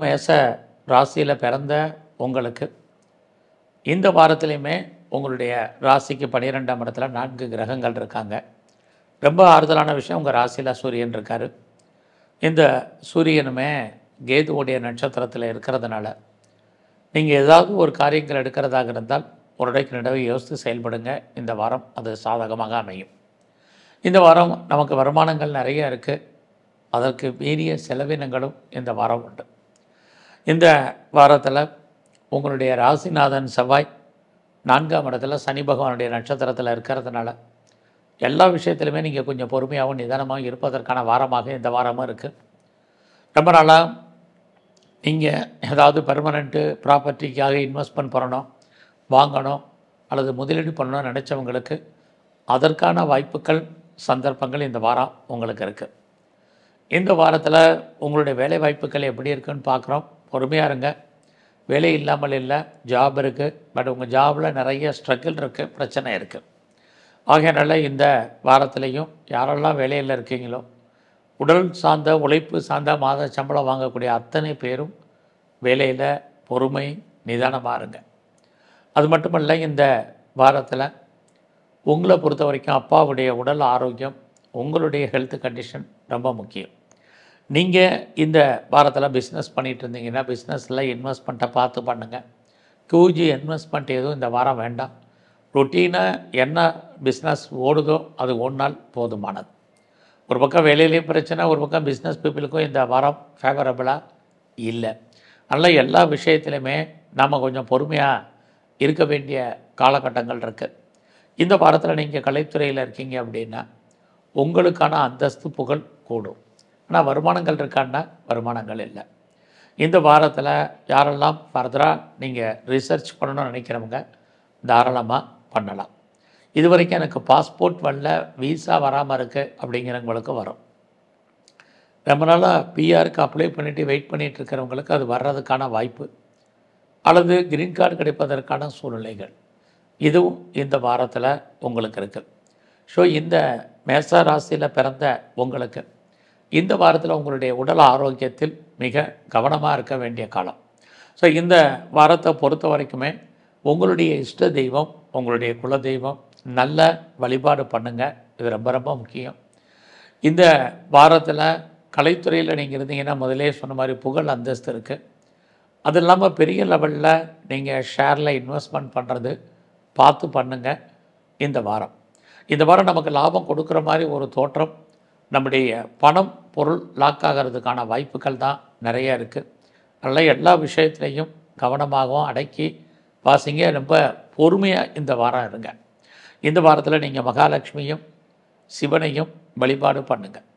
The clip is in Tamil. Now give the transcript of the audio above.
மேச ராசியில் பிறந்த உங்களுக்கு இந்த வாரத்திலையுமே உங்களுடைய ராசிக்கு 12ஆம் இடத்துல 4 கிரகங்கள் இருக்காங்க. ரொம்ப ஆறுதலான விஷயம், உங்கள் ராசியில் சூரியன் இருக்கார். இந்த சூரியனுமே கேதுவுடைய நட்சத்திரத்தில் இருக்கிறதுனால நீங்கள் ஏதாவது ஒரு காரியங்கள் எடுக்கிறதாக இருந்தால் ஒரு இடைக்கு நடுவே யோசித்து செயல்படுங்க. இந்த வாரம் அது சாதகமாக அமையும். இந்த வாரம் நமக்கு வருமானங்கள் நிறைய இருக்குது, அதற்கு மீறிய செலவினங்களும் இந்த வாரம் உண்டு. இந்த வாரத்தில் உங்களுடைய ராசிநாதன் செவ்வாய் 4ஆம் இடத்துல சனி பகவானுடைய நட்சத்திரத்தில் இருக்கிறதுனால எல்லா விஷயத்திலுமே நீங்கள் கொஞ்சம் பொறுமையாகவும் நிதானமாகவும் இருப்பதற்கான வாரமாக இந்த வாரமும் இருக்குது. ரொம்ப நாளாக நீங்கள் ஏதாவது பெர்மனண்ட்டு ப்ராப்பர்ட்டிக்காக இன்வெஸ்ட்மெண்ட் பண்ணணும், வாங்கணும் அல்லது முதலீடு பண்ணணும்னு நினச்சவங்களுக்கு அதற்கான வாய்ப்புகள் சந்தர்ப்பங்கள் இந்த வாரம் உங்களுக்கு இருக்குது. இந்த வாரத்தில் உங்களுடைய வேலை வாய்ப்புகள் எப்படி இருக்குன்னு பார்க்குறோம். பொறுமையாக இருங்க. வேலை இல்லாமல் இல்லை, ஜாப் இருக்குது. பட் உங்கள் ஜாபில் நிறைய ஸ்ட்ரகிள் இருக்குது, பிரச்சனை இருக்குது. ஆகையனால இந்த வாரத்திலையும் யாரெல்லாம் வேலையில் இருக்கீங்களோ, உடல் சார்ந்த உழைப்பு சார்ந்த மாத சம்பளம் வாங்கக்கூடிய அத்தனை பேரும் வேலையில் பொறுமை நிதானமாக இருங்க. அது மட்டுமல்ல, இந்த வாரத்தில் உங்களை பொறுத்த வரைக்கும் அப்பாவுடைய உடல் ஆரோக்கியம், உங்களுடைய ஹெல்த் கண்டிஷன் ரொம்ப முக்கியம். நீங்கள் இந்த வாரத்தில் பிஸ்னஸ் பண்ணிகிட்டு இருந்தீங்கன்னா பிஸ்னஸில் இன்வெஸ்ட்மெண்ட்டை பார்த்து பண்ணுங்கள். ஹியூஜ் இன்வெஸ்ட்மெண்ட் எதுவும் இந்த வாரம் வேண்டாம். ரொட்டீனாக என்ன பிஸ்னஸ் ஓடுதோ அது ஓடினால் போதுமானது. ஒரு பக்கம் வேலையிலையும் பிரச்சனை, ஒரு பக்கம் பிஸ்னஸ் பீப்புளுக்கும் இந்த வாரம் ஃபேவரபுளாக இல்லை. அதனால் எல்லா விஷயத்துலையுமே நாம் கொஞ்சம் பொறுமையாக இருக்க வேண்டிய காலகட்டங்கள் இருக்குது. இந்த வாரத்தில் நீங்கள் கலைத்துறையில் இருக்கீங்க அப்படின்னா உங்களுக்கான அந்தஸ்து புகழ் கூடும். ஆனால் வருமானங்கள் இருக்கான்னா வருமானங்கள் இல்லை. இந்த வாரத்தில் யாரெல்லாம் ஃபர்தராக நீங்கள் ரிசர்ச் பண்ணணும்னு நினைக்கிறவங்க தாராளமாக பண்ணலாம். இது வரைக்கும் எனக்கு பாஸ்போர்ட் வரல, வீசா வராமல் இருக்குது அப்படிங்கிறவங்களுக்கு வரும். ரொம்ப நாளாக பிஆருக்கு அப்ளை பண்ணிவிட்டு வெயிட் பண்ணிகிட்டு இருக்கிறவங்களுக்கு அது வர்றதுக்கான வாய்ப்பு அல்லது க்ரீன் கார்டு கிடைப்பதற்கான சூழ்நிலைகள் இதுவும் இந்த வாரத்தில் உங்களுக்கு இருக்குது. ஸோ இந்த மேச ராசியில் பிறந்த உங்களுக்கு இந்த வாரத்தில் உங்களுடைய உடல் ஆரோக்கியத்தில் மிக கவனமாக இருக்க வேண்டிய காலம். ஸோ இந்த வாரத்தை பொறுத்த வரைக்குமே உங்களுடைய இஷ்ட தெய்வம், உங்களுடைய குல தெய்வம் நல்ல வழிபாடு பண்ணுங்கள். இது ரொம்ப ரொம்ப முக்கியம். இந்த வாரத்தில் கலைத்துறையில் நீங்கள் இருந்தீங்கன்னா முதலே சொன்ன மாதிரி புகழ் அந்தஸ்து இருக்குது. அது இல்லாமல் பெரிய லெவலில் நீங்கள் ஷேரில் இன்வெஸ்ட்மெண்ட் பண்ணுறது பார்த்து பண்ணுங்கள். இந்த வாரம் நமக்கு லாபம் கொடுக்குற மாதிரி ஒரு தோற்றம், நம்முடைய பணம் பொருள் லாக் ஆகிறதுக்கான வாய்ப்புகள் தான் நிறைய இருக்குது. அதனால் எல்லா விஷயத்துலையும் கவனமாகவும் அடக்கி வாசிங்க. ரொம்ப பொறுமையாக இந்த வாரம் இருங்க. இந்த வாரத்தில் நீங்கள் மகாலட்சுமியும் சிவனையும் வழிபாடு பண்ணுங்கள்.